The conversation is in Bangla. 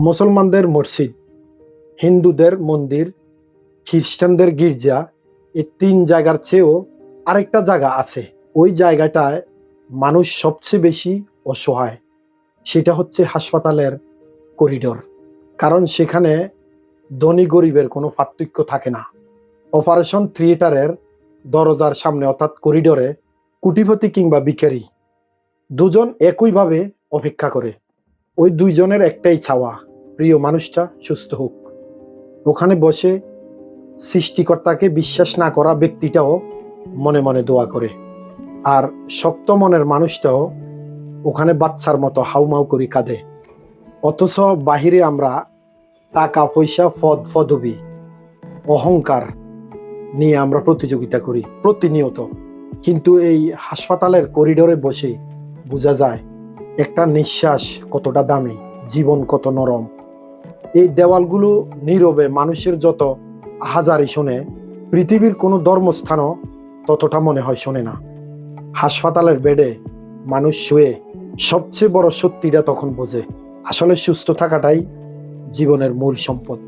মুসলমানদের মসজিদ, হিন্দুদের মন্দির, খ্রিস্টানদের গির্জা, এই তিন জায়গার চেয়েও আরেকটা জায়গা আছে। ওই জায়গাটায় মানুষ সবচেয়ে বেশি অসহায়। সেটা হচ্ছে হাসপাতালের করিডোর। কারণ সেখানে ধনী গরিবের কোনো পার্থক্য থাকে না। অপারেশন থিয়েটারের দরজার সামনে অর্থাৎ করিডোরে কোটিপতি কিংবা ভিখারি দুজন একইভাবে অপেক্ষা করে। ওই দুইজনের একটাই চাওয়া, প্রিয় মানুষটা সুস্থ হোক। ওখানে বসে সৃষ্টিকর্তাকে বিশ্বাস না করা ব্যক্তিটাও মনে মনে দোয়া করে, আর শক্ত মনের মানুষটাও ওখানে বাচ্চার মতো হাউমাউ করে কাঁদে। অথচ বাহিরে আমরা টাকা পয়সা, পদ পদবি, অহংকার নিয়ে আমরা প্রতিযোগিতা করি প্রতিনিয়ত। কিন্তু এই হাসপাতালের করিডোরে বসে বোঝা যায় একটা নিঃশ্বাস কতটা দামি, জীবন কত নরম। এই দেওয়ালগুলো নীরবে মানুষের যত আহাজারি শোনে, পৃথিবীর কোনো ধর্মস্থানও ততটা মনে হয় শোনে না। হাসপাতালের বেডে মানুষ শুয়ে সবচেয়ে বড় সত্যিটা তখন বোঝে, আসলে সুস্থ থাকাটাই জীবনের মূল সম্পদ।